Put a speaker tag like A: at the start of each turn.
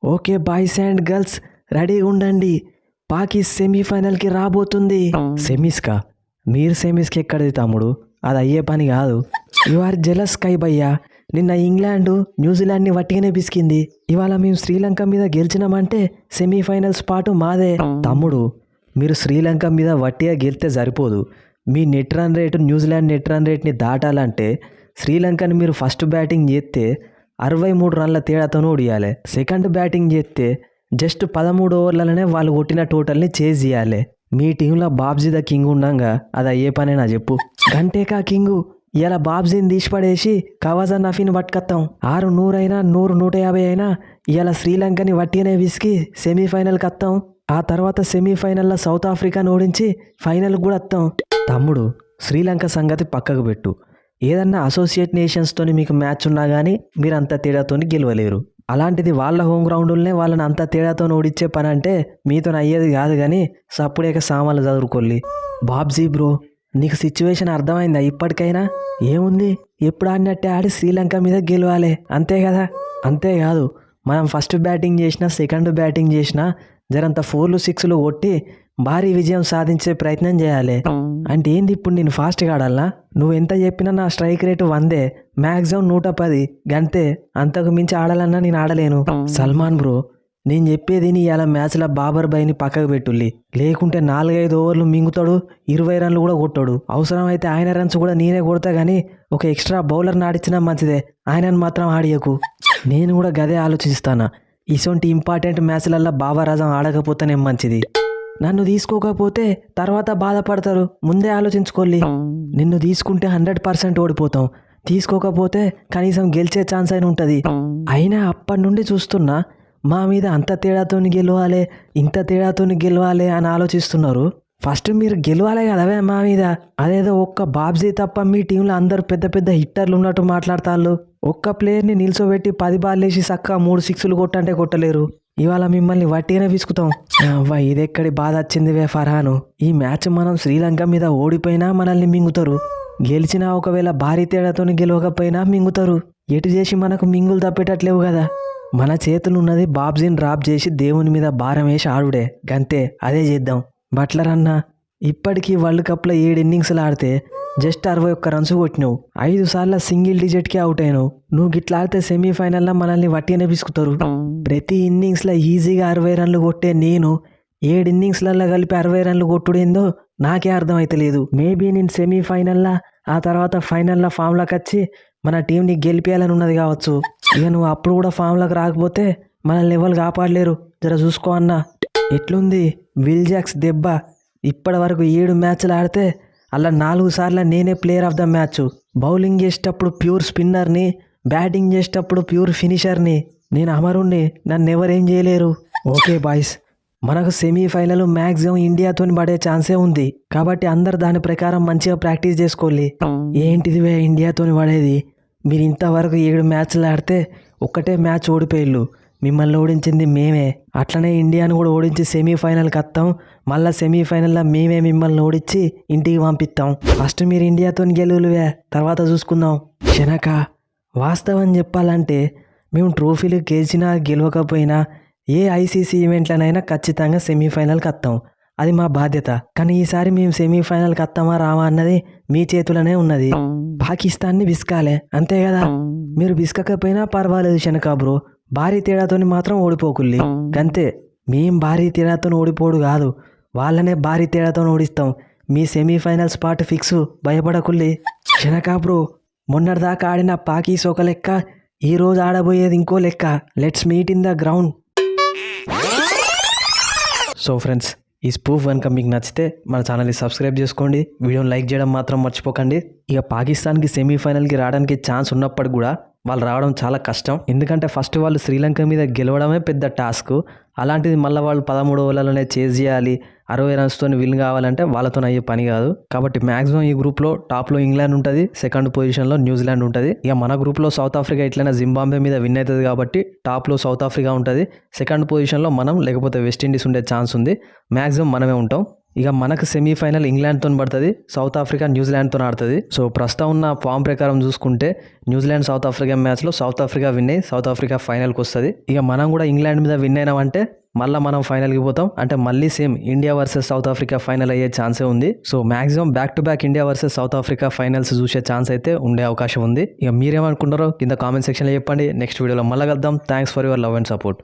A: Okay boys and girls రెడీగా ఉండండి. పాకి సెమీఫైనల్కి రాబోతుంది. సెమీస్కా? మీరు సెమీస్కి ఎక్కడిది తమ్ముడు? అది అయ్యే పని కాదు. యు ఆర్ జెలస్ కై భయ్యా. నిన్న ఇంగ్లాండ్ న్యూజిలాండ్ని వట్టిగానే పిసికింది. ఇవాళ మేము శ్రీలంక మీద గెలిచినామంటే సెమీఫైనల్స్ పాటు మాదే. తమ్ముడు, మీరు శ్రీలంక మీద వట్టిగా గెలిస్తే సరిపోదు. మీ net run rate New Zealand net run రేట్ని దాటాలంటే శ్రీలంకని మీరు ఫస్ట్ బ్యాటింగ్ చేస్తే 63 రన్ల తేడాతో ఓడియాలి. సెకండ్ బ్యాటింగ్ చేస్తే జస్ట్ 13 ఓవర్లలోనే వాళ్ళు కొట్టిన టోటల్ని చేజ్ చేయాలి. మీ టీంలో బాబ్జీ ద కింగ్ ఉండంగా అది అయ్యే పనేనా చెప్పు? గంటేకా కింగు ఇలా బాబ్జీని తీసిపడేసి కవాజా నఫీని పట్టుకొస్తాం. 600 అయినా 100 150 అయినా ఇలా శ్రీలంకని వట్టిగానే విసికి సెమీఫైనల్కి వస్తాం. ఆ తర్వాత సెమీఫైనల్లో సౌత్ ఆఫ్రికాని ఓడించి ఫైనల్కి కూడా వస్తాం. తమ్ముడు, శ్రీలంక సంగతి పక్కకు పెట్టు. ఏదన్నా అసోసియేట్ నేషన్స్తోని మీకు మ్యాచ్ ఉన్నా కానీ మీరు అంత తేడాతో గెలవలేరు. అలాంటిది వాళ్ళ హోమ్ గ్రౌండ్లోనే వాళ్ళని అంత తేడాతో ఓడించే పని అంటే మీతో అయ్యేది కాదు. కానీ సప్పుడేక సామాన్లు చదువుకోల్లి. బాబ్జీ బ్రో, నీకు సిచ్యువేషన్ అర్థమైందా ఇప్పటికైనా? ఏముంది, ఎప్పుడు ఆడినట్టే ఆడి శ్రీలంక మీద గెలవాలి అంతే కదా. అంతేకాదు, మనం ఫస్ట్ బ్యాటింగ్ చేసినా సెకండ్ బ్యాటింగ్ చేసినా జరంత 4లు 6లు కొట్టి భారీ విజయం సాధించే ప్రయత్నం చేయాలి. అంటే ఏంది, ఇప్పుడు నేను ఫాస్ట్గా ఆడాలనా? నువ్వు ఎంత చెప్పినా నా స్ట్రైక్ రేటు 100, మ్యాక్సిమం 110 గంతే. అంతకు మించి ఆడాలన్నా నేను ఆడలేను. సల్మాన్ బ్రో, నేను చెప్పేది నీ ఇలా మ్యాచ్లో బాబర్ బైని పక్కకు పెట్టుల్లి. లేకుంటే 4-5 ఓవర్లు మింగుతాడు, 20 రన్లు కూడా కొట్టాడు. అవసరమైతే ఆయన రన్స్ కూడా నేనే కొడతా. కానీ ఒక ఎక్స్ట్రా బౌలర్ ఆడిచ్చినా మంచిదే, ఆయనను మాత్రం ఆడియకు. నేను కూడా గదే ఆలోచిస్తాను. ఇసొంటి ఇంపార్టెంట్ మ్యాచ్లల్లో బాబర్ ఆజం ఆడకపోతేనే మంచిది. నన్ను తీసుకోకపోతే తర్వాత బాధపడతారు, ముందే ఆలోచించుకోల్లి. నిన్ను తీసుకుంటే 100% ఓడిపోతాం, తీసుకోకపోతే కనీసం గెలిచే ఛాన్స్ అయినా ఉంటుంది. అయినా అప్పటి నుండి చూస్తున్నా మా మీద అంత తేడాతోని గెలవాలి, ఇంత తేడాతోని గెలవాలి అని ఆలోచిస్తున్నారు. ఫస్ట్ మీరు గెలవాలి కదవే మా మీద. అదేదో ఒక్క బాబ్జీ తప్ప మీ టీంలో అందరు పెద్ద పెద్ద హిట్టర్లు ఉన్నట్టు మాట్లాడతాళ్ళు. ఒక్క ప్లేయర్ని నిల్చోబెట్టి 10 బాల్ వేసి చక్కగా 3 6లు కొట్టంటే కొట్టలేరు. ఇవాళ మిమ్మల్ని వట్టిగానే విసుకుతాం. ఇదెక్కడి బాధ వచ్చిందివే ఫర్హాను. ఈ మ్యాచ్ మనం శ్రీలంక మీద ఓడిపోయినా మనల్ని మింగుతారు, గెలిచినా ఒకవేళ భారీ తేడాతో గెలవకపోయినా మింగుతారు. ఎటు చేసి మనకు మింగులు తప్పేటట్లేవు కదా. మన చేతులు ఉన్నది బాబ్జీని డ్రాప్ చేసి దేవుని మీద భారం వేసి ఆడుడే, గంతే. అదే చేద్దాం. బట్లర్ అన్న, ఇప్పటికీ వరల్డ్ కప్లో 7 ఇన్నింగ్స్లు ఆడితే జస్ట్ 61 రన్స్ కొట్టినావు. 5 సార్లు సింగిల్ డిజిట్కి అవుట్ అయినావు. నువ్వు గిట్లా ఆడితే సెమీఫైనల్లో మనల్ని వట్టిగానే పిసుకుతారు. ప్రతి ఇన్నింగ్స్లో ఈజీగా 60 రన్లు కొట్టే నేను 7 ఇన్నింగ్స్లలో కలిపి 60 రన్లు కొట్టుడేందో నాకే అర్థమైతలేదు. మేబీ నేను సెమీఫైనల్లో ఆ తర్వాత ఫైనల్లో ఫామ్లోకి వచ్చి మన టీంని గెలిపేయాలని ఉన్నది కావచ్చు. ఇక నువ్వు అప్పుడు కూడా ఫామ్లోకి రాకపోతే మనల్ని ఎవరు కాపాడలేరు. జర చూసుకో అన్న. ఎట్లుంది విల్ జాక్స్ దెబ్బ? ఇప్పటి వరకు 7 మ్యాచ్లు ఆడితే అలా 4 సార్లు నేనే player of the match. Bowling చేసేటప్పుడు ప్యూర్ స్పిన్నర్ని, బ్యాటింగ్ చేసేటప్పుడు ప్యూర్ ఫినిషర్ని. నేను అమరుణ్ణి, నన్ను ఎవరేం చేయలేరు. ఓకే బాయ్స్, మనకు సెమీఫైనల్ మ్యాక్సిమం ఇండియాతో పడే ఛాన్సే ఉంది. కాబట్టి అందరు దాని ప్రకారం మంచిగా ప్రాక్టీస్ చేసుకోవాలి. ఏంటిదివే ఇండియాతో పడేది? మీరు ఇంతవరకు 7 మ్యాచ్లు ఆడితే ఒక్కటే మ్యాచ్ ఓడిపోయిళ్ళు. మిమ్మల్ని ఓడించింది మేమే. అట్లనే ఇండియాను కూడా ఓడించి సెమీఫైనల్కి వస్తాం. మళ్ళీ సెమీఫైనల్లో మేమే మిమ్మల్ని ఓడించి ఇంటికి పంపిస్తాం. ఫస్ట్ మీరు ఇండియాతో గెలువలువే, తర్వాత చూసుకుందాం. శనక, వాస్తవం చెప్పాలంటే మేము ట్రోఫీలు గెలిచినా గెలవకపోయినా ఏ ఐసీసీ ఈవెంట్లనైనా ఖచ్చితంగా సెమీఫైనల్కి వస్తాం. అది మా బాధ్యత. కానీ ఈసారి మేము సెమీఫైనల్కి వస్తామా రామా అన్నది మీ చేతులనే ఉన్నది. పాకిస్తాన్ని విసుకాలే, అంతే కదా. మీరు విసుకపోయినా పర్వాలేదు శనక బ్రో, భారీ తేడాతో మాత్రం ఓడిపోకుల్లి, గంతే. మేం భారీ తేడాతో ఓడిపోడు కాదు, వాళ్ళనే భారీ తేడాతో ఓడిస్తాం. మీ సెమీఫైనల్ స్పాట్ ఫిక్స్, భయపడకుల్లి. శనక బ్రో, మొన్నటిదాకా ఆడిన పాకీస్ ఒక లెక్క, ఈరోజు ఆడబోయేది ఇంకో లెక్క. Let's meet in the ground. So friends, ఈ స్పూఫ్ కనుక మీకు నచ్చితే మన ఛానల్ని సబ్స్క్రైబ్ చేసుకోండి, వీడియోని లైక్ చేయడం మాత్రం మర్చిపోకండి. ఇక పాకిస్తాన్కి సెమీఫైనల్కి రావడానికి ఛాన్స్ ఉన్నప్పటికి కూడా వాళ్ళు రావడం చాలా కష్టం. ఎందుకంటే ఫస్ట్ వాళ్ళు శ్రీలంక మీద గెలవడమే పెద్ద టాస్క్. అలాంటిది మళ్ళీ వాళ్ళు 13 ఓవర్లలోనే చేజ్ చేయాలి, 60 రన్స్తో విన్ కావాలంటే వాళ్ళతో అయ్యే పని కాదు. కాబట్టి మ్యాక్సిమం ఈ గ్రూప్లో టాప్లో ఇంగ్లాండ్ ఉంటుంది, సెకండ్ పొజిషన్లో న్యూజిలాండ్ ఉంటుంది. ఇక మన గ్రూప్లో సౌత్ ఆఫ్రికా ఎట్లయినా జింబాబ్వే మీద విన్ అవుతుంది కాబట్టి టాప్లో సౌత్ ఆఫ్రికా ఉంటుంది, సెకండ్ పొజిషన్లో మనం లేకపోతే వెస్టిండీస్ ఉండే ఛాన్స్ ఉంది. మ్యాక్సిమం మనమే ఉంటాం. ఇక మనకు సెమీఫైనల్ ఇంగ్లాండ్తో పడుతుంది, సౌత్ ఆఫ్రికా న్యూజిలాండ్తో ఆడుతుంది. సో ప్రస్తుతం ఉన్న ఫామ్ ప్రకారం చూసుకుంటే న్యూజిలాండ్ సౌత్ ఆఫ్రికా మ్యాచ్లో సౌత్ ఆఫ్రికా విన్ అయ్యి సౌత్ ఆఫ్రికా ఫైనల్కి వస్తుంది. ఇక మనం కూడా ఇంగ్లాండ్ మీద విన్ అయినామంటే మళ్ళీ మనం ఫైనల్కి పోతాం. అంటే మళ్ళీ same India versus south Africa final అయ్యే ఛాన్సే ఉంది. So maximum back to back India versus south Africa finals చూసే ఛాన్స్ అయితే ఉండే అవకాశం ఉంది. ఇక మీరేమనుకుంటారో కింద కామెంట్ సెక్షన్లో చెప్పండి. నెక్స్ట్ వీడియోలో మళ్ళీ కలుద్దాం. Thanks for your love and support.